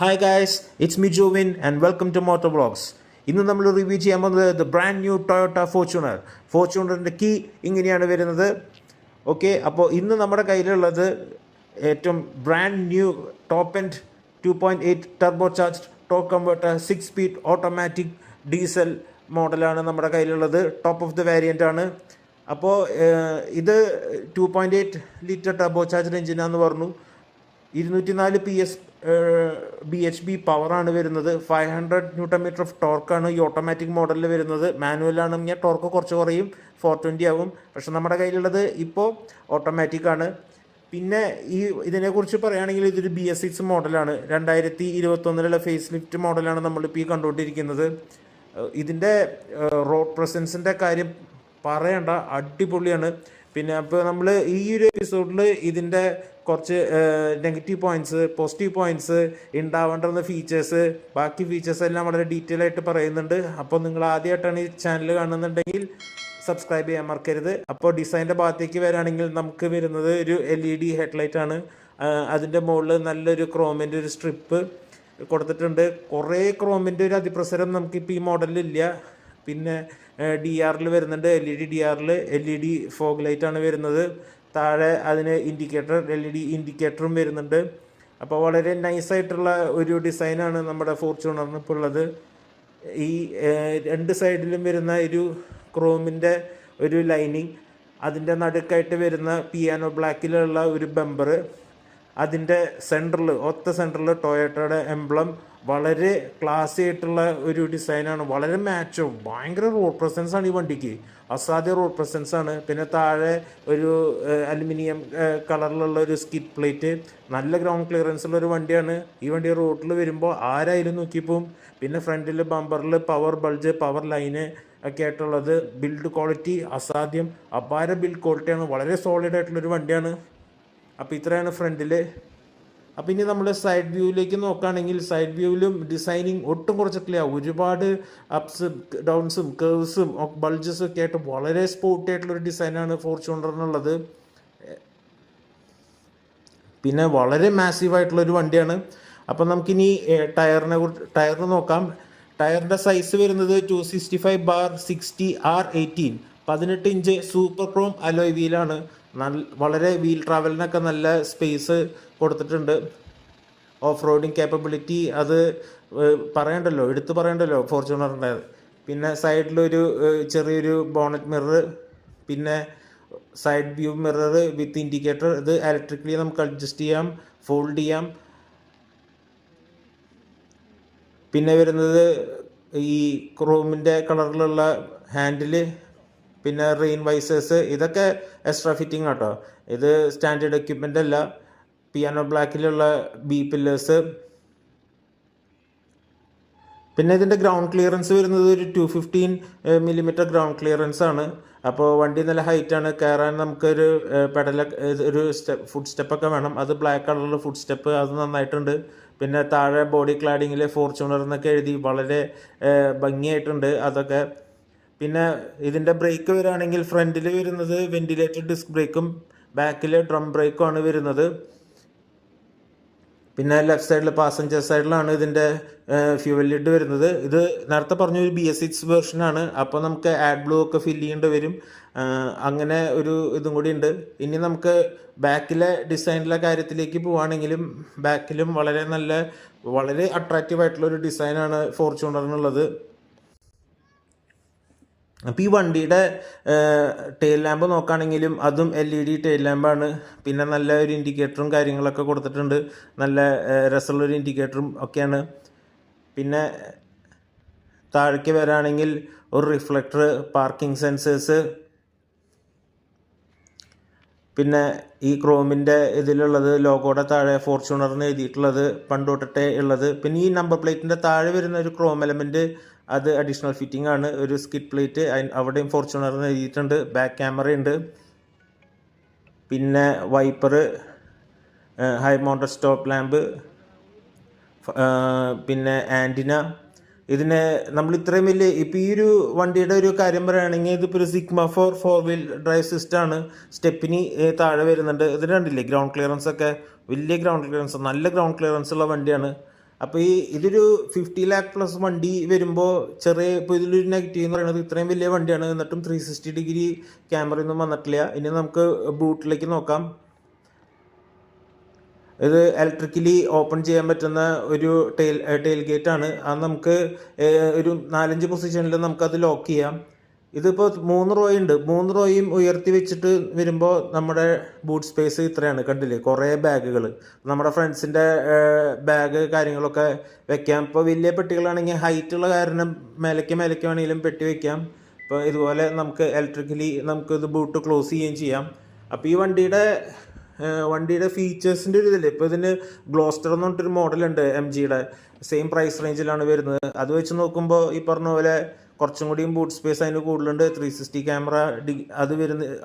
Hi guys, it's me Jowin and welcome to Moto Vlogs. ഇന്ന് നമ്മൾ review ചെയ്യാൻ പോകുന്നത് ദ ബ്രാൻഡ് ന്യൂ ടൊയോട്ട ഫോർച്യൂണറിൻ്റെ കീ ഇങ്ങനെയാണ് വരുന്നത്. ഓക്കെ, അപ്പോൾ ഇന്ന് നമ്മുടെ കയ്യിലുള്ളത് ഏറ്റവും brand new top end 2.8 turbo charge torque converter 6 speed automatic diesel മോഡലാണ് നമ്മുടെ കയ്യിലുള്ളത്. ടോപ്പ് ഓഫ് ദ വേരിയൻ്റ് ആണ്. അപ്പോൾ ഇത് 2.8 ലിറ്റർ ടർബോ ചാർജ് എഞ്ചിനാന്ന് പറഞ്ഞു. 204 PS bhp പവറാണ് വരുന്നത്. 500 Nm ഓഫ് ടോർക്കാണ് ഈ ഓട്ടോമാറ്റിക് മോഡലിൽ വരുന്നത്. മാനുവലാണെങ്കിൽ ടോർക്ക് കുറച്ച് കുറയും, 420 ആവും. പക്ഷെ നമ്മുടെ കയ്യിലുള്ളത് ഇപ്പോൾ ഓട്ടോമാറ്റിക്കാണ്. പിന്നെ ഇതിനെക്കുറിച്ച് പറയുകയാണെങ്കിൽ ഇതൊരു BS6 മോഡലാണ്. 2021 ഫേസ് ലിഫ്റ്റ് മോഡലാണ് നമ്മളിപ്പോൾ ഈ കണ്ടുകൊണ്ടിരിക്കുന്നത്. ഇതിൻ്റെ റോഡ് പ്രസൻസിൻ്റെ കാര്യം പറയണ്ട, അടിപൊളിയാണ്. പിന്നെ അപ്പോൾ നമ്മൾ ഈ ഒരു എപ്പിസോഡിൽ ഇതിൻ്റെ കുറച്ച് നെഗറ്റീവ് പോയിൻറ്റ്സ്, പോസിറ്റീവ് പോയിൻറ്റ്സ്, ഉണ്ടാവേണ്ടുന്ന ഫീച്ചേഴ്സ്, ബാക്കി ഫീച്ചേഴ്സ് എല്ലാം വളരെ ഡീറ്റെയിൽ ആയിട്ട് പറയുന്നുണ്ട്. അപ്പോൾ നിങ്ങൾ ആദ്യമായിട്ടാണ് ഈ ചാനൽ കാണുന്നുണ്ടെങ്കിൽ സബ്സ്ക്രൈബ് ചെയ്യാൻ മറക്കരുത്. അപ്പോൾ ഡിസൈൻ്റെ ഭാഗത്തേക്ക് വരികയാണെങ്കിൽ നമുക്ക് വരുന്നത് ഒരു LED ഹെഡ്ലൈറ്റ് ആണ്. അതിൻ്റെ മുകളിൽ നല്ലൊരു ക്രോമിൻ്റെ ഒരു സ്ട്രിപ്പ് കൊടുത്തിട്ടുണ്ട്. കുറേ ക്രോമിൻ്റെ ഒരു അതിപ്രസരം നമുക്കിപ്പോൾ ഈ മോഡലിലില്ല. പിന്നെ DR വരുന്നുണ്ട്, LED DR, LED ഫോഗ് ലൈറ്റാണ് വരുന്നത്. താഴെ അതിന് ഇൻഡിക്കേറ്റർ, LED ഇൻഡിക്കേറ്ററും വരുന്നുണ്ട്. അപ്പോൾ വളരെ നൈസായിട്ടുള്ള ഒരു ഡിസൈനാണ് നമ്മുടെ ഫോർച്യൂണറിന് ഇപ്പോൾ ഉള്ളത്. ഈ രണ്ട് സൈഡിലും വരുന്ന ഒരു ക്രോമിൻ്റെ ഒരു ലൈനിങ്, അതിൻ്റെ നടുക്കായിട്ട് വരുന്ന പിയാനോ ബ്ലാക്കിലുള്ള ഒരു ബമ്പർ, അതിൻ്റെ സെൻറ്ററിൽ സെൻറ്ററിൽ ടൊയോട്ടയുടെ എംബ്ലം, വളരെ ക്ലാസി ആയിട്ടുള്ള ഒരു ഡിസൈനാണ്. വളരെ മാച്ചോ, ഭയങ്കര റോഡ് പ്രസൻസ് ആണ് ഈ വണ്ടിക്ക്, അസാധ്യ റോഡ് പ്രസൻസ് ആണ്. പിന്നെ താഴെ ഒരു അലുമിനിയം കളറിലുള്ള ഒരു സ്കിഡ് പ്ലേറ്റ്, നല്ല ഗ്രൗണ്ട് ക്ലിയറൻസ് ഉള്ള ഒരു വണ്ടിയാണ്. ഈ വണ്ടി റോഡിൽ വരുമ്പോൾ ആരായാലും നോക്കിപ്പോവും. പിന്നെ ഫ്രണ്ടിൽ ബമ്പറിൽ പവർ ബൾജ്, പവർ ലൈന് ഒക്കെ ആയിട്ടുള്ളത്. ബിൽഡ് ക്വാളിറ്റി അസാധ്യം, അപാര ബിൽഡ് ക്വാളിറ്റിയാണ്. വളരെ സോളിഡ് ആയിട്ടുള്ളൊരു വണ്ടിയാണ്. അപ്പോൾ ഇത്രയാണ് ഫ്രണ്ടിൽ. അപ്പോൾ ഇനി നമ്മൾ സൈഡ് വ്യൂവിലേക്ക് നോക്കുകയാണെങ്കിൽ സൈഡ് വ്യൂവിലും ഡിസൈനിങ് ഒട്ടും കുറച്ചിട്ടില്ല. ഒരുപാട് അപ്സും ഡൗൺസും കേവ്സും ബൾജസും ഒക്കെ ആയിട്ട് വളരെ സ്പോർട്ടി ആയിട്ടുള്ളൊരു ഡിസൈനാണ് ഫോർച്യൂണറിനുള്ളത്. പിന്നെ വളരെ മാസീവായിട്ടുള്ളൊരു വണ്ടിയാണ്. അപ്പം നമുക്കിനി ടയറിന് നോക്കാം. ടയറിൻ്റെ സൈസ് വരുന്നത് 265/60 R18, 18 inch super chrome alloy വീലാണ്. വളരെ വീൽ ട്രാവലിനൊക്കെ നല്ല സ്പേസ് കൊടുത്തിട്ടുണ്ട്. ഓഫ് റോഡിങ് കേപ്പബിലിറ്റി അത് എടുത്തു പറയണ്ടല്ലോ ഫോർച്യൂണറിൻ്റെ. പിന്നെ സൈഡിലൊരു ചെറിയൊരു ബോണറ്റ് മിറർ, പിന്നെ side view mirror with indicator. ഇത് ഇലക്ട്രിക്കലി നമുക്ക് അഡ്ജസ്റ്റ് ചെയ്യാം, ഫോൾഡ് ചെയ്യാം. പിന്നെ വരുന്നത് ഈ ക്രോമിൻ്റെ കളറിലുള്ള ഹാൻഡില്, പിന്നെ റെയിൻ വൈസേഴ്സ്, ഇതൊക്കെ എക്സ്ട്രാ ഫിറ്റിംഗ് ആട്ടോ. ഇത് സ്റ്റാൻഡേർഡ് എക്യുപ്മെൻ്റ് അല്ല. പിയാനോ ബ്ലാക്കിലുള്ള ബി പില്ലേഴ്സ്. പിന്നെ ഇതിൻ്റെ ഗ്രൗണ്ട് ക്ലിയറൻസ് വരുന്നത് ഒരു 215 mm ഗ്രൗണ്ട് ക്ലിയറൻസ് ആണ്. അപ്പോൾ വണ്ടി നല്ല ഹൈറ്റാണ്. കയറാൻ നമുക്കൊരു ഒരു ഫുഡ് സ്റ്റെപ്പൊക്കെ വേണം. അത് ബ്ലാക്ക് കളറിലുള്ള ഫുഡ് സ്റ്റെപ്പ്, അത് നന്നായിട്ടുണ്ട്. പിന്നെ താഴെ ബോഡി ക്ലാഡിങ്ങിൽ ഫോർച്യൂണർ എന്നൊക്കെ എഴുതി വളരെ ഭംഗിയായിട്ടുണ്ട് അതൊക്കെ. പിന്നെ ഇതിൻ്റെ ബ്രേക്ക് വരികയാണെങ്കിൽ ഫ്രണ്ടിൽ വരുന്നത് വെന്റിലേറ്റഡ് ഡിസ്ക് ബ്രേക്കും ബാക്കിൽ ഡ്രം ബ്രേക്കും ആണ് വരുന്നത്. പിന്നെ ലെഫ്റ്റ് സൈഡിൽ പാസഞ്ചർ സൈഡിലാണ് ഇതിൻ്റെ ഫ്യൂവൽ ലിഡ് വരുന്നത്. ഇത് നേരത്തെ പറഞ്ഞൊരു BS6 വേർഷനാണ്. അപ്പോൾ നമുക്ക് ആഡ് ബ്ലൂ ഒക്കെ ഫില്ല് ചെയ്യേണ്ടി വരും. അങ്ങനെ ഒരു ഇതും കൂടി ഉണ്ട്. ഇനി നമുക്ക് ബാക്കിലെ ഡിസൈനിലെ കാര്യത്തിലേക്ക് പോവുകയാണെങ്കിലും ബാക്കിലും വളരെ അട്രാക്റ്റീവ് ആയിട്ടുള്ളൊരു ഡിസൈനാണ് ഫോർച്യൂണറിനുള്ളത്. അപ്പോൾ ഈ വണ്ടിയുടെ ടെയിൽ ലാമ്പ് നോക്കുകയാണെങ്കിലും അതും LED ടെയിൽ ലാമ്പാണ്. പിന്നെ നല്ല ഒരു ഇൻഡിക്കേറ്ററും കാര്യങ്ങളൊക്കെ കൊടുത്തിട്ടുണ്ട്. നല്ല രസമുള്ളൊരു ഇൻഡിക്കേറ്ററും ഒക്കെയാണ്. പിന്നെ താഴേക്ക് വരാണെങ്കിൽ ഒരു റിഫ്ലക്ടർ, പാർക്കിംഗ് സെൻസേഴ്സ്, പിന്നെ ഈ ക്രോമിൻ്റെ ഇതിലുള്ളത് ലോഗോയുടെ താഴെ ഫോർച്യൂണറിന് എഴുതിയിട്ടുള്ളത് പണ്ട് തൊട്ടിട്ടേ ഉള്ളത്. പിന്നെ ഈ നമ്പർ പ്ലേറ്റിൻ്റെ താഴെ വരുന്ന ഒരു ക്രോം എലമെൻറ്റ്, അത് അഡീഷണൽ ഫിറ്റിംഗ് ആണ്. ഒരു സ്കിഡ് പ്ലേറ്റ് അവിടെയും ഫോർച്യൂണറിന് എഴുതിയിട്ടുണ്ട്. ബാക്ക് ക്യാമറ ഉണ്ട്. പിന്നെ wiper, high mounted stop lamp, പിന്നെ ആൻറ്റിന. ഇതിനെ നമ്മൾ ഇത്രയും വലിയ ഇപ്പോൾ ഈ ഒരു വണ്ടിയുടെ ഒരു കാര്യം പറയുകയാണെങ്കിൽ ഇതിപ്പോൾ ഒരു സിഗ്മ 4 വീൽ ഡ്രൈവ് സിസ്റ്റമാണ്. സ്റ്റെപ്പിന് താഴെ വരുന്നുണ്ട്. ഇതിന് കണ്ടില്ലേ ഗ്രൗണ്ട് ക്ലിയറൻസ് ഒക്കെ, വലിയ ഗ്രൗണ്ട് ക്ലിയറൻസ്, നല്ല ഗ്രൗണ്ട് ക്ലിയറൻസ് ഉള്ള വണ്ടിയാണ്. അപ്പോൾ ഇതൊരു 50 ലാക്ക് പ്ലസ് വണ്ടി വരുമ്പോൾ ഇപ്പോൾ ഇതിലൊരു നെഗറ്റീവ് എന്ന് പറയുന്നത് ഇത്രയും വലിയ വണ്ടിയാണ്, എന്നിട്ടും 360 ക്യാമറയൊന്നും വന്നിട്ടില്ല. ഇനി നമുക്ക് ബൂട്ടിലേക്ക് നോക്കാം. ഇത് ഇലക്ട്രിക്കലി ഓപ്പൺ ചെയ്യാൻ പറ്റുന്ന ഒരു ടെയിൽ ഗേറ്റ് ആണ്. അത് നമുക്ക് ഒരു 4-5 പൊസിഷനിൽ നമുക്കത് ലോക്ക് ചെയ്യാം. ഇതിപ്പോൾ 3 റോ ഉണ്ട്. 3 റോയും ഉയർത്തി വെച്ചിട്ട് വരുമ്പോൾ നമ്മുടെ ബൂട്ട് സ്പേസ് ഇത്രയാണ്. കണ്ടില്ലേ, കുറേ ബാഗുകൾ, നമ്മുടെ ഫ്രണ്ട്സിൻ്റെ ബാഗ് കാര്യങ്ങളൊക്കെ വെക്കാം. ഇപ്പോൾ വലിയ പെട്ടികളാണെങ്കിൽ ഹൈറ്റുള്ള കാരണം മേലയ്ക്ക് വേണമെങ്കിലും പെട്ടി വെക്കാം. ഇപ്പോൾ ഇതുപോലെ നമുക്ക് ഇലക്ട്രിക്കലി നമുക്കിത് ബൂട്ട് ക്ലോസ് ചെയ്യുകയും ചെയ്യാം. അപ്പോൾ ഈ വണ്ടിയുടെ ഫീച്ചേഴ്സിൻ്റെ ഒരു ഇതില്ലേ, ഇപ്പോൾ ഇതിന് ഗ്ലോസ്റ്റർ എന്ന് പറഞ്ഞിട്ടൊരു മോഡലുണ്ട് MGയുടെ, സെയിം പ്രൈസ് റേഞ്ചിലാണ് വരുന്നത്. അത് വെച്ച് നോക്കുമ്പോൾ ഈ പറഞ്ഞ പോലെ കുറച്ചും കൂടിയും ബൂട്ട് സ്പേസ് അതിന് കൂടുതലുണ്ട്. 360 ക്യാമറ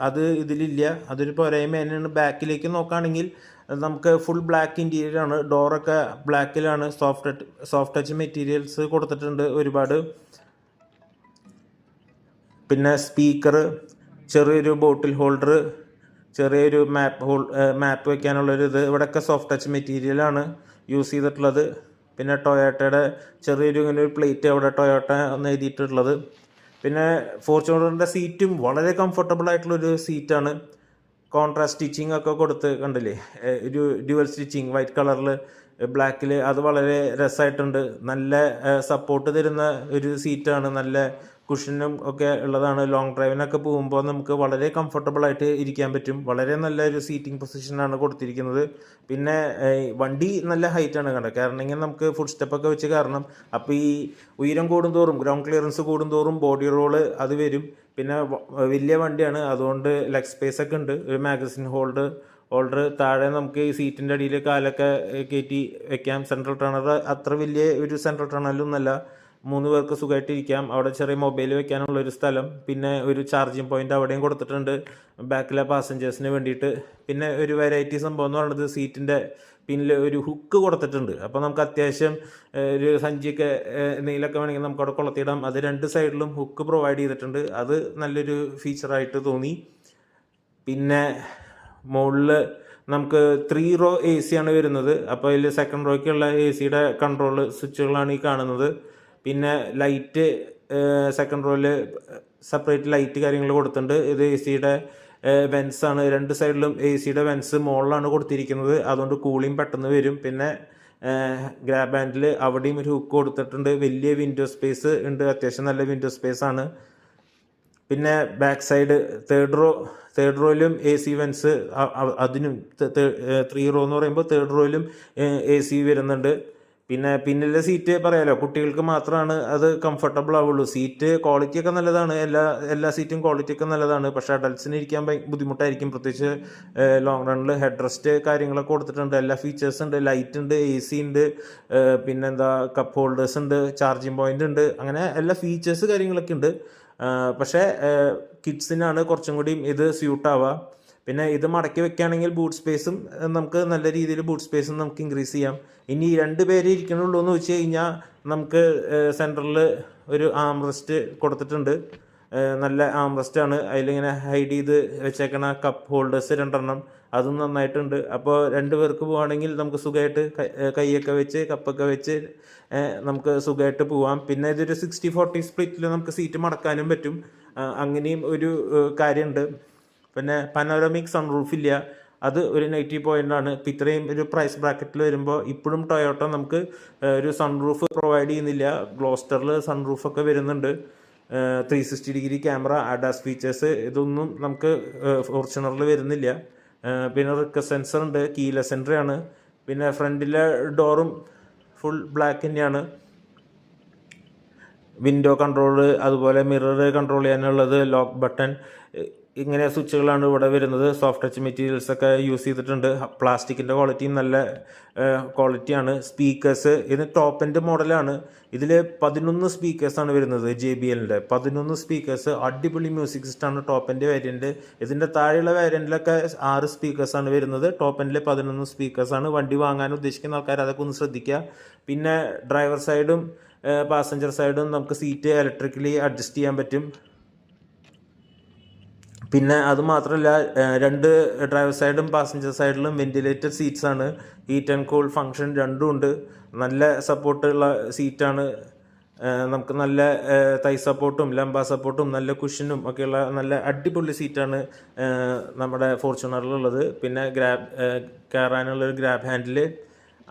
അത് ഇതിലില്ല. അതൊരു പോരായ്മ തന്നെയാണ്. ബാക്കിലേക്ക് നോക്കുകയാണെങ്കിൽ നമുക്ക് ഫുൾ ബ്ലാക്ക് ഇൻറ്റീരിയറാണ്. ഡോറൊക്കെ ബ്ലാക്കിലാണ്. സോഫ്റ്റ് ടച്ച് മെറ്റീരിയൽസ് കൊടുത്തിട്ടുണ്ട് ഒരുപാട്. പിന്നെ സ്പീക്കർ, ചെറിയൊരു ബോട്ടിൽ ഹോൾഡർ, ചെറിയൊരു മാപ്പ് വയ്ക്കാനുള്ളൊരു ഇവിടെയൊക്കെ സോഫ്റ്റ് ടച്ച് മെറ്റീരിയലാണ് യൂസ് ചെയ്തിട്ടുള്ളത്. പിന്നെ ടൊയോട്ടയുടെ ചെറിയൊരു ഇങ്ങനെ ഒരു പ്ലേറ്റ് അവിടെ ടൊയോട്ട ഒന്ന് എഴുതിയിട്ടുള്ളത്. പിന്നെ ഫോർച്യൂണറിൻ്റെ സീറ്റും വളരെ കംഫർട്ടബിൾ ആയിട്ടുള്ളൊരു സീറ്റാണ്. കോൺട്രാസ്റ്റ് സ്റ്റിച്ചിങ് ഒക്കെ കൊടുത്ത് കണ്ടില്ലേ, ഒരു ഡ്യുവൽ സ്റ്റിച്ചിങ് വൈറ്റ് കളറിൽ ബ്ലാക്കിൽ, അത് വളരെ രസമായിട്ടുണ്ട്. നല്ല സപ്പോർട്ട് തരുന്ന ഒരു സീറ്റാണ്. നല്ല കുഷനും ഒക്കെ ഉള്ളതാണ്. ലോങ് ഡ്രൈവിനൊക്കെ പോകുമ്പോൾ നമുക്ക് വളരെ കംഫർട്ടബിളായിട്ട് ഇരിക്കാൻ പറ്റും. വളരെ നല്ലൊരു സീറ്റിംഗ് പൊസിഷനാണ് കൊടുത്തിരിക്കുന്നത്. പിന്നെ വണ്ടി നല്ല ഹൈറ്റാണ് കണ്ടത്, കാരണം നമുക്ക് ഫുഡ് സ്റ്റെപ്പൊക്കെ വെച്ച് കാരണം. അപ്പോൾ ഈ ഉയരം കൂടുന്തോറും, ഗ്രൗണ്ട് ക്ലിയറൻസ് കൂടുന്തോറും ബോഡി റോള് അത് വരും. പിന്നെ വലിയ വണ്ടിയാണ്, അതുകൊണ്ട് ലെഗ് സ്പേസ് ഒക്കെ ഉണ്ട്. ഒരു മാഗസിൻ ഹോൾഡർ താഴെ നമുക്ക് ഈ സീറ്റിൻ്റെ അടിയിൽ കാലൊക്കെ കയറ്റി വെക്കാം. സെൻട്രൽ ടണർ അത്ര വലിയ ഒരു സെൻട്രൽ ടണലൊന്നുമല്ല, 3 പേർക്ക് സുഖമായിട്ട് ഇരിക്കാം. അവിടെ ചെറിയ മൊബൈൽ വെക്കാനുള്ളൊരു സ്ഥലം, പിന്നെ ഒരു ചാർജിങ് പോയിൻ്റ് അവിടെയും കൊടുത്തിട്ടുണ്ട് ബാക്കിലെ പാസഞ്ചേഴ്സിന് വേണ്ടിയിട്ട്. പിന്നെ ഒരു വെറൈറ്റി സംഭവം എന്ന് പറയുന്നത് സീറ്റിൻ്റെ പിന്നിൽ ഒരു ഹുക്ക് കൊടുത്തിട്ടുണ്ട്. അപ്പോൾ നമുക്ക് അത്യാവശ്യം ഒരു സഞ്ചിയൊക്കെ എന്തെങ്കിലുമൊക്കെ വേണമെങ്കിൽ നമുക്ക് അവിടെ കൊളുത്തിയിടാം. അത് 2 സൈഡിലും ഹുക്ക് പ്രൊവൈഡ് ചെയ്തിട്ടുണ്ട്. അത് നല്ലൊരു ഫീച്ചറായിട്ട് തോന്നി. പിന്നെ മുകളിൽ നമുക്ക് 3 റോ AC ആണ് വരുന്നത്. അപ്പോൾ അതിൽ സെക്കൻഡ് റോയ്ക്കുള്ള AC കൺട്രോൾ സ്വിച്ചുകളാണ് ഈ കാണുന്നത്. പിന്നെ ലൈറ്റ് സെക്കൻഡ് റോയിൽ സെപ്പറേറ്റ് ലൈറ്റ് കാര്യങ്ങൾ കൊടുത്തിട്ടുണ്ട്. ഇത് AC വെൻസാണ്. 2 സൈഡിലും AC വെൻസ് മുകളിലാണ് കൊടുത്തിരിക്കുന്നത്, അതുകൊണ്ട് കൂളിംഗ് പെട്ടെന്ന് വരും. പിന്നെ ഗ്രാബ് ഹാൻഡിൽ അവിടെയും ഒരു ഹുക്ക് കൊടുത്തിട്ടുണ്ട്. വലിയ വിൻഡോ സ്പേസ് ഉണ്ട്, അത്യാവശ്യം നല്ല വിൻഡോ സ്പേസ് ആണ്. പിന്നെ ബാക്ക് സൈഡ് തേർഡ് റോയിലും AC വെൻസ്, അതിനും 3 റോ എന്ന് പറയുമ്പോൾ തേർഡ് റോയിലും AC വരുന്നുണ്ട്. പിന്നെ പിന്നിലെ സീറ്റ് പറയാലോ, കുട്ടികൾക്ക് മാത്രമാണ് അത് കംഫർട്ടബിൾ ആവുള്ളൂ. സീറ്റ് ക്വാളിറ്റി ഒക്കെ നല്ലതാണ്, എല്ലാ സീറ്റും ക്വാളിറ്റി ഒക്കെ നല്ലതാണ്. പക്ഷേ അഡൽട്സിന് ഇരിക്കാൻ ബുദ്ധിമുട്ടായിരിക്കും, പ്രത്യേകിച്ച് ലോങ് റണ്ണിൽ. ഹെഡ് റെസ്റ്റ് കാര്യങ്ങളൊക്കെ കൊടുത്തിട്ടുണ്ട്, എല്ലാ ഫീച്ചേഴ്സ് ഉണ്ട്. ലൈറ്റ് ഉണ്ട്, AC ഉണ്ട്, പിന്നെന്താ കപ്പ് ഹോൾഡേഴ്സ് ഉണ്ട്, ചാർജിങ് പോയിന്റ് ഉണ്ട്, അങ്ങനെ എല്ലാ ഫീച്ചേഴ്സ് കാര്യങ്ങളൊക്കെ ഉണ്ട്. പക്ഷേ കിഡ്സിനാണ് കുറച്ചും കൂടി ഇത് സ്യൂട്ടാവുക. പിന്നെ ഇത് മടക്കി വെക്കുകയാണെങ്കിൽ ബൂട്ട് സ്പേസും നമുക്ക് നല്ല രീതിയിൽ ബൂട്ട് സ്പേസും നമുക്ക് ഇൻക്രീസ് ചെയ്യാം. ഇനി 2 പേര് ഇരിക്കണുള്ളൂ എന്ന് വെച്ച് കഴിഞ്ഞാൽ നമുക്ക് സെൻറ്ററിൽ ഒരു ആംറെസ്റ്റ് കൊടുത്തിട്ടുണ്ട്. നല്ല ആംറെസ്റ്റാണ്. അതിലിങ്ങനെ ഹൈഡ് ചെയ്ത് വെച്ചേക്കണ കപ്പ് ഹോൾഡേഴ്സ് 2 അതും നന്നായിട്ടുണ്ട്. അപ്പോൾ 2 പേർക്ക് പോവുകയാണെങ്കിൽ നമുക്ക് സുഖമായിട്ട് കൈയൊക്കെ വെച്ച് കപ്പൊക്കെ വെച്ച് നമുക്ക് സുഖമായിട്ട് പോവാം. പിന്നെ ഇതൊരു 60-40 സ്പ്ലിറ്റിൽ നമുക്ക് സീറ്റ് മടക്കാനും പറ്റും. അങ്ങനെയും ഒരു കാര്യമുണ്ട്. പിന്നെ പനോരമിക് സൺറൂഫ് ഇല്ല, അത് ഒരു നെഗറ്റീവ് പോയിൻ്റാണ്. ഇപ്പം ഇത്രയും ഒരു പ്രൈസ് ബ്രാക്കറ്റിൽ വരുമ്പോൾ ഇപ്പോഴും ടൊയോട്ട നമുക്ക് ഒരു സൺറൂഫ് പ്രൊവൈഡ് ചെയ്യുന്നില്ല. ഗ്ലോസ്റ്ററിൽ സൺറൂഫൊക്കെ വരുന്നുണ്ട്. 360 ക്യാമറ, ADAS ഫീച്ചേഴ്സ്, ഇതൊന്നും നമുക്ക് ഫോർച്യൂണറിൽ വരുന്നില്ല. പിന്നെ റിക്വസ്റ്റ് സെൻസർ ഉണ്ട്, കീലെസ് എൻട്രി ആണ്. പിന്നെ ഫ്രണ്ടിലെ ഡോറും ഫുൾ ബ്ലാക്ക് തന്നെയാണ്. വിൻഡോ കൺട്രോൾ, അതുപോലെ മിറർ കൺട്രോൾ ചെയ്യാനുള്ളത്, ലോക്ക് ബട്ടൺ, ഇങ്ങനെ സ്വിച്ചുകളാണ് ഇവിടെ വരുന്നത്. സോഫ്റ്റ് ടച്ച് മെറ്റീരിയൽസ് ഒക്കെ യൂസ് ചെയ്തിട്ടുണ്ട്. പ്ലാസ്റ്റിക്കിൻ്റെ ക്വാളിറ്റിയും നല്ല ക്വാളിറ്റിയാണ്. സ്പീക്കേഴ്സ് ഇത് ടോപ്പ് എൻഡ് മോഡലാണ്. ഇതിൽ 11 സ്പീക്കേഴ്സാണ് വരുന്നത്. JBLൻ്റെ 11 സ്പീക്കേഴ്സ്, അടിപൊളി മ്യൂസിക് സിസ്റ്റമാണ് ടോപ്പ് എൻഡ് വേരിയൻറ്റ്. ഇതിൻ്റെ താഴെയുള്ള വേരിയൻറ്റിലൊക്കെ 6 സ്പീക്കേഴ്സാണ് വരുന്നത്. ടോപ്പ് എൻഡിൽ 11 സ്പീക്കേഴ്സാണ്. വണ്ടി വാങ്ങാൻ ഉദ്ദേശിക്കുന്ന ആൾക്കാർ അതൊക്കെ ഒന്ന് ശ്രദ്ധിക്കുക. പിന്നെ ഡ്രൈവർ സൈഡും പാസഞ്ചർ സൈഡും നമുക്ക് സീറ്റ് ഇലക്ട്രിക്കലി അഡ്ജസ്റ്റ് ചെയ്യാൻ പറ്റും. പിന്നെ അത് മാത്രമല്ല, രണ്ട് ഡ്രൈവർ സൈഡും പാസഞ്ചർ സൈഡിലും വെന്റിലേറ്റഡ് സീറ്റ്സ് ആണ്. ഹീറ്റ് ആൻഡ് കൂൾ ഫങ്ഷൻ രണ്ടും ഉണ്ട്. നല്ല സപ്പോർട്ടുള്ള സീറ്റാണ്. നമുക്ക് നല്ല തൈ സപ്പോർട്ടും ലംബ സപ്പോർട്ടും നല്ല കുഷനും ഒക്കെയുള്ള നല്ല അടിപൊളി സീറ്റാണ് നമ്മുടെ ഫോർച്യൂണറിലുള്ളത്. പിന്നെ കയറാനുള്ളൊരു ഗ്രാബ് ഹാൻഡിൽ.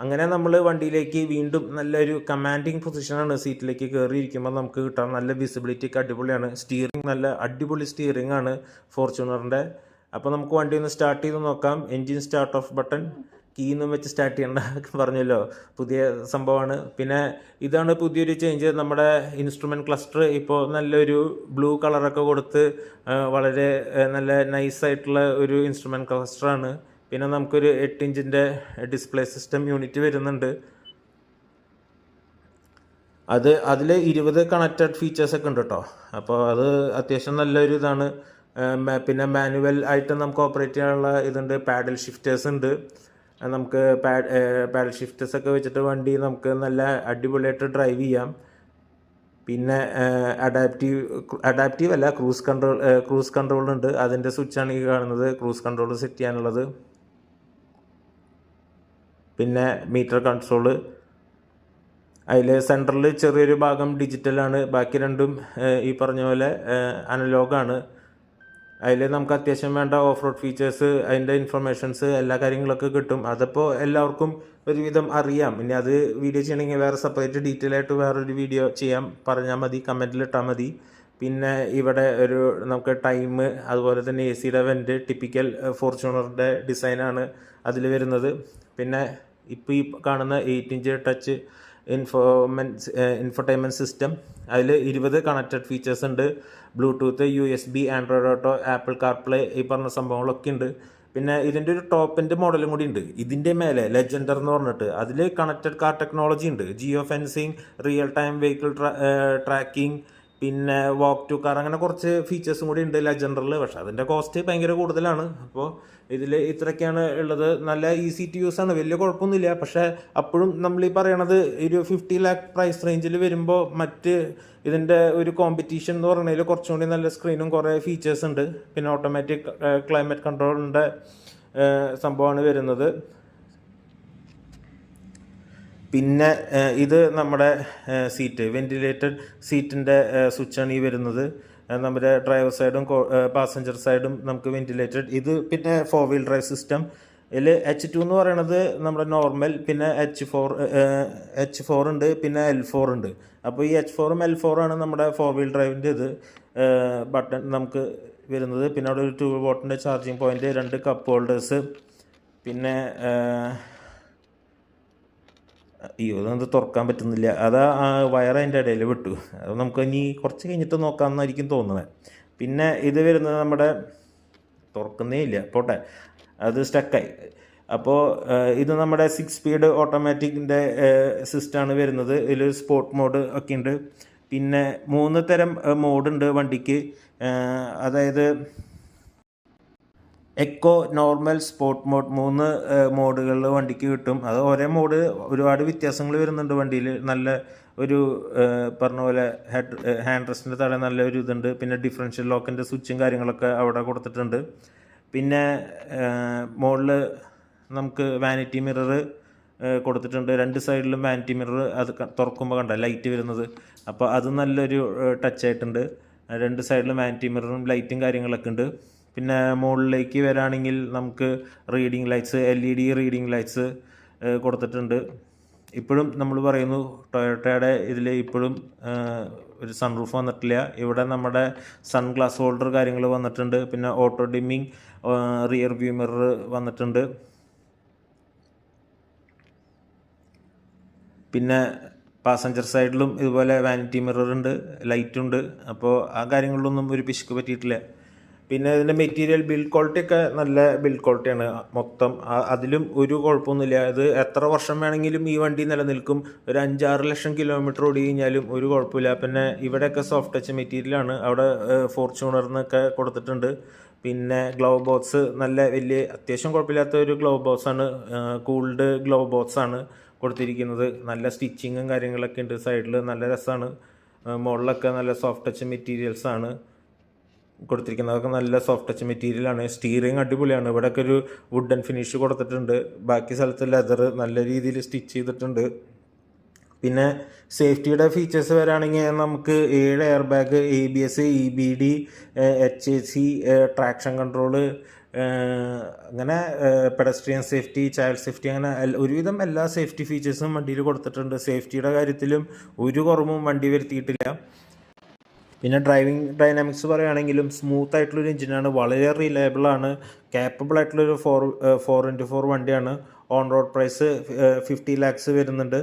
അങ്ങനെ നമ്മൾ വണ്ടിയിലേക്ക് വീണ്ടും നല്ലൊരു കമാൻഡിങ് പൊസിഷനാണ്. സീറ്റിലേക്ക് കയറിയിരിക്കുമ്പോൾ നമുക്ക് കിട്ടാൻ നല്ല വിസിബിലിറ്റി ഒക്കെ അടിപൊളിയാണ്. സ്റ്റിയറിംഗ് നല്ല അടിപൊളി സ്റ്റിയറിംഗ് ആണ് ഫോർച്യൂണറിൻ്റെ. അപ്പോൾ നമുക്ക് വണ്ടി ഒന്ന് സ്റ്റാർട്ട് ചെയ്ത് നോക്കാം. എൻജിൻ സ്റ്റാർട്ട് ഓഫ് ബട്ടൺ, കീന്നും വെച്ച് സ്റ്റാർട്ട് ചെയ്യേണ്ട പറഞ്ഞല്ലോ, പുതിയ സംഭവമാണ്. പിന്നെ ഇതാണ് പുതിയൊരു ചേഞ്ച്. നമ്മുടെ ഇൻസ്ട്രുമെൻറ്റ് ക്ലസ്റ്റർ ഇപ്പോൾ നല്ലൊരു ബ്ലൂ കളറൊക്കെ കൊടുത്ത് വളരെ നല്ല നൈസായിട്ടുള്ള ഒരു ഇൻസ്ട്രുമെൻറ്റ് ക്ലസ്റ്ററാണ്. പിന്നെ നമുക്കൊരു 8 ഇഞ്ചിൻ്റെ ഡിസ്പ്ലേ സിസ്റ്റം യൂണിറ്റ് വരുന്നുണ്ട്. അതിൽ 20 കണക്റ്റഡ് ഫീച്ചേഴ്സൊക്കെ ഉണ്ട് കേട്ടോ. അപ്പോൾ അത് അത്യാവശ്യം നല്ലൊരു ഇതാണ്. പിന്നെ മാനുവൽ ആയിട്ട് നമുക്ക് ഓപ്പറേറ്റ് ചെയ്യാനുള്ള ഇതുണ്ട്. പാഡൽ ഷിഫ്റ്റേഴ്സ് ഉണ്ട്. നമുക്ക് പാഡൽ ഷിഫ്റ്റേഴ്സൊക്കെ വെച്ചിട്ട് വണ്ടി നമുക്ക് നല്ല അടിപൊളിയായിട്ട് ഡ്രൈവ് ചെയ്യാം. പിന്നെ അഡാപ്റ്റീവ് അല്ല, ക്രൂസ് കൺട്രോൾ ഉണ്ട്. അതിൻ്റെ സ്വിച്ചാണ് ഈ കാണുന്നത്, ക്രൂസ് കൺട്രോൾ സെറ്റ് ചെയ്യാനുള്ളത്. പിന്നെ മീറ്റർ കൺസോള്, അതിൽ സെൻട്രലിൽ ചെറിയൊരു ഭാഗം ഡിജിറ്റലാണ്, ബാക്കി രണ്ടും ഈ പറഞ്ഞ പോലെ അനലോഗാണ്. അതിൽ നമുക്ക് അത്യാവശ്യം വേണ്ട ഓഫ് റോഡ് ഫീച്ചേഴ്സ്, അതിൻ്റെ ഇൻഫർമേഷൻസ്, എല്ലാ കാര്യങ്ങളൊക്കെ കിട്ടും. അതിപ്പോൾ എല്ലാവർക്കും ഒരുവിധം അറിയാം. ഇനി അത് വീഡിയോ ചെയ്യണമെങ്കിൽ വേറെ സെപ്പറേറ്റ് ഡീറ്റെയിൽ ആയിട്ട് വേറൊരു വീഡിയോ ചെയ്യാൻ പറഞ്ഞാൽ മതി, കമൻറ്റിലിട്ടാൽ മതി. പിന്നെ ഇവിടെ ഒരു നമുക്ക് ടൈം, അതുപോലെ തന്നെ AC യുടെ വെൻറ്റ്, ടിപ്പിക്കൽ ഫോർച്യൂണറിൻ്റെ ഡിസൈനാണ് അതിൽ വരുന്നത്. പിന്നെ ഇപ്പോൾ ഈ കാണുന്ന 8 ഇഞ്ച് ടച്ച് ഇൻഫർടൈൻമെൻറ്റ് സിസ്റ്റം, അതിൽ 20 കണക്റ്റഡ് ഫീച്ചേഴ്സ് ഉണ്ട്. Bluetooth, USB, Android auto, apple CarPlay, ഈ പറഞ്ഞ സംഭവങ്ങളൊക്കെ ഉണ്ട്. പിന്നെ ഇതിൻ്റെ ഒരു ടോപ്പിൻ്റെ മോഡലും കൂടി ഉണ്ട്. ഇതിൻ്റെ മേലെ ലെജൻഡർ എന്ന് പറഞ്ഞിട്ട് അതിൽ കണക്റ്റഡ് കാർ ടെക്നോളജി ഉണ്ട്. Geo fencing, real time vehicle tracking, പിന്നെ വാക്ക് ടു കാർ, അങ്ങനെ കുറച്ച് ഫീച്ചേഴ്സും കൂടി ഉണ്ട് ലെജൻഡറിൽ. പക്ഷേ അതിൻ്റെ കോസ്റ്റ് ഭയങ്കര കൂടുതലാണ്. അപ്പോൾ ഇതിൽ ഇത്രയൊക്കെയാണ് ഉള്ളത്. നല്ല ഈസി ടു യൂസ് ആണ്, വലിയ കുഴപ്പമൊന്നുമില്ല. പക്ഷേ അപ്പോഴും നമ്മൾ ഈ പറയണത് ഒരു 50 lakh പ്രൈസ് റേഞ്ചിൽ വരുമ്പോൾ മറ്റ് ഇതിൻ്റെ ഒരു കോമ്പറ്റീഷൻ എന്ന് പറയുന്നതിൽ കുറച്ചും കൂടി നല്ല സ്ക്രീനും കുറേ ഫീച്ചേഴ്സ് ഉണ്ട്. പിന്നെ ഓട്ടോമാറ്റിക് ക്ലൈമറ്റ് കൺട്രോളിൻ്റെ സംഭവമാണ് വരുന്നത്. പിന്നെ ഇത് നമ്മുടെ സീറ്റ്, വെന്റിലേറ്റഡ് സീറ്റിൻ്റെ സ്വിച്ചാണ് ഈ വരുന്നത്. നമ്മുടെ ഡ്രൈവർ സൈഡും പാസഞ്ചർ സൈഡും നമുക്ക് വെന്റിലേറ്റഡ്. ഇത് പിന്നെ 4 വീൽ ഡ്രൈവ് സിസ്റ്റം. ഇതിൽ H2 എന്ന് പറയണത് നമ്മുടെ നോർമൽ, പിന്നെ H4 ഉണ്ട്, പിന്നെ L4 ഉണ്ട്. അപ്പോൾ ഈ H4ഉം L4ആണ് നമ്മുടെ 4 വീൽ ഡ്രൈവിൻ്റെ ഇത് ബട്ടൺ നമുക്ക് വരുന്നത്. പിന്നെ അവിടെ ഒരു 2 വോട്ടിൻ്റെ ചാർജിങ് പോയിൻറ്റ്, 2 കപ്പ് ഹോൾഡേഴ്സ്. പിന്നെ ഇതൊന്നും തുറക്കാൻ പറ്റുന്നില്ല, അതാ വയർ അതിൻ്റെ ഇടയിൽ വിട്ടു. അത് നമുക്ക് ഇനി കുറച്ച് കഴിഞ്ഞിട്ട് നോക്കാമെന്നായിരിക്കും തോന്നുന്നത്. പിന്നെ ഇത് വരുന്നത് നമ്മുടെ തുറക്കുന്നേ ഇല്ല, പോട്ടെ, അത് സ്റ്റക്കായി. അപ്പോൾ ഇത് നമ്മുടെ 6 സ്പീഡ് ഓട്ടോമാറ്റിക്കിൻ്റെ സിസ്റ്റമാണ് വരുന്നത്. ഇതിൽ സ്പോർട്ട് മോഡ് ഒക്കെ ഉണ്ട്. പിന്നെ 3 തരം മോഡുണ്ട് വണ്ടിക്ക്. അതായത് എക്കോ, നോർമൽ, സ്പോർട്ട് മോഡ്, 3 മോഡുകളിൽ വണ്ടിക്ക് കിട്ടും. അത് ഓരോ മോഡ് ഒരുപാട് വ്യത്യാസങ്ങൾ വരുന്നുണ്ട് വണ്ടിയിൽ. നല്ല ഒരു പറഞ്ഞ പോലെ ഹാൻഡ് റെസ്റ്റിൻ്റെ താഴെ നല്ലൊരു ഇതുണ്ട്. പിന്നെ ഡിഫറൻഷ്യൽ ലോക്കിൻ്റെ സ്വിച്ചും കാര്യങ്ങളൊക്കെ അവിടെ കൊടുത്തിട്ടുണ്ട്. പിന്നെ മുകളിൽ നമുക്ക് വാനിറ്റി മിറർ കൊടുത്തിട്ടുണ്ട്. 2 സൈഡിലും വാനിറ്റി മിറർ, അത് തുറക്കുമ്പോൾ കണ്ട ലൈറ്റ് വരുന്നത്. അപ്പോൾ അത് നല്ലൊരു ടച്ചായിട്ടുണ്ട്. 2 സൈഡിലും വാനിറ്റി മിററും ലൈറ്റും കാര്യങ്ങളൊക്കെ ഉണ്ട്. പിന്നെ മുകളിലേക്ക് വരാണെങ്കിൽ നമുക്ക് reading lights, LED reading lights കൊടുത്തിട്ടുണ്ട്. ഇപ്പോഴും നമ്മൾ പറയുന്നു ടൊയോട്ടയുടെ ഇതിൽ ഇപ്പോഴും ഒരു സൺറൂഫ് വന്നിട്ടില്ല. ഇവിടെ നമ്മുടെ സൺ ഗ്ലാസ് ഹോൾഡർ കാര്യങ്ങൾ വന്നിട്ടുണ്ട്. പിന്നെ auto dimming, rear view mirror വന്നിട്ടുണ്ട്. പിന്നെ പാസഞ്ചർ സൈഡിലും ഇതുപോലെ വാനിറ്റി മിറർ ഉണ്ട്, ലൈറ്റുണ്ട്. അപ്പോൾ ആ കാര്യങ്ങളിലൊന്നും ഒരു പിശുക്ക് പറ്റിയിട്ടില്ല. പിന്നെ ഇതിൻ്റെ മെറ്റീരിയൽ ബിൽഡ് ക്വാളിറ്റി ഒക്കെ നല്ല ബിൽഡ് ക്വാളിറ്റിയാണ് മൊത്തം. അതിലും ഒരു കുഴപ്പമൊന്നുമില്ല. ഇത് എത്ര വർഷം വേണമെങ്കിലും ഈ വണ്ടി നിലനിൽക്കും. ഒരു 5-6 ലക്ഷം കിലോമീറ്റർ ഓടി കഴിഞ്ഞാലും ഒരു കുഴപ്പമില്ല. പിന്നെ ഇവിടെയൊക്കെ സോഫ്റ്റ് ടച്ച് മെറ്റീരിയലാണ്. അവിടെ ഫോർച്യൂണറിനൊക്കെ കൊടുത്തിട്ടുണ്ട്. പിന്നെ ഗ്ലൗ ബോക്സ് നല്ല വലിയ അത്യാവശ്യം കുഴപ്പമില്ലാത്ത ഒരു ഗ്ലൗ ബോക്സാണ്, കൂൾഡ് ഗ്ലൗ ബോക്സാണ് കൊടുത്തിരിക്കുന്നത്. നല്ല സ്റ്റിച്ചിങ്ങും കാര്യങ്ങളൊക്കെ ഉണ്ട് സൈഡിൽ, നല്ല രസമാണ്. മുകളിലൊക്കെ നല്ല സോഫ്റ്റ് ടച്ച് മെറ്റീരിയൽസാണ്. കൊടുത്തിരിക്കുന്നത് നല്ല സോഫ്റ്റ് ടച്ച് മെറ്റീരിയലാണ്. സ്റ്റിയറിംഗ് അടിപൊളിയാണ്. ഇവിടെയൊക്കെ ഒരു വുഡൻ ഫിനിഷ് കൊടുത്തിട്ടുണ്ട്. ബാക്കി സ്ഥലത്ത് ലെതർ നല്ല രീതിയിൽ സ്റ്റിച്ച് ചെയ്തിട്ടുണ്ട്. പിന്നെ സേഫ്റ്റിയുടെ ഫീച്ചേഴ്സ് വരാണെങ്കിൽ നമുക്ക് 7 air bag, ABS, EBD, HAC, traction control, അങ്ങനെ പെഡസ്ട്രിയൻ സേഫ്റ്റി, ചൈൽഡ് സേഫ്റ്റി, അങ്ങനെ ഒരുവിധം എല്ലാ സേഫ്റ്റി ഫീച്ചേഴ്സും വണ്ടിയിൽ കൊടുത്തിട്ടുണ്ട്. സേഫ്റ്റിയുടെ കാര്യത്തിലും ഒരു കുറവും വണ്ടി വരുത്തിയിട്ടില്ല. പിന്നെ ഡ്രൈവിംഗ് ഡൈനാമിക്സ് പറയുകയാണെങ്കിലും സ്മൂത്ത് ആയിട്ടുള്ളൊരു എഞ്ചിനാണ്, വളരെ റിലയബിളാണ്, ക്യാപ്പബിൾ ആയിട്ടുള്ളൊരു 4x4 വണ്ടിയാണ്. ഓൺ റോഡ് പ്രൈസ് 50 lakhs വരുന്നുണ്ട്.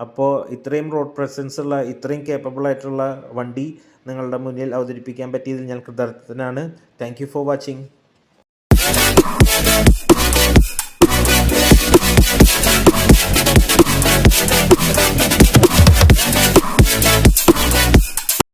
അപ്പോൾ ഇത്രയും റോഡ് പ്രസൻസ് ഉള്ള, ഇത്രയും കേപ്പബിൾ ആയിട്ടുള്ള വണ്ടി നിങ്ങളുടെ മുന്നിൽ അവതരിപ്പിക്കാൻ പറ്റിയതിൽ ഞാൻ കൃതജ്ഞനാണ്. Thank you for watching.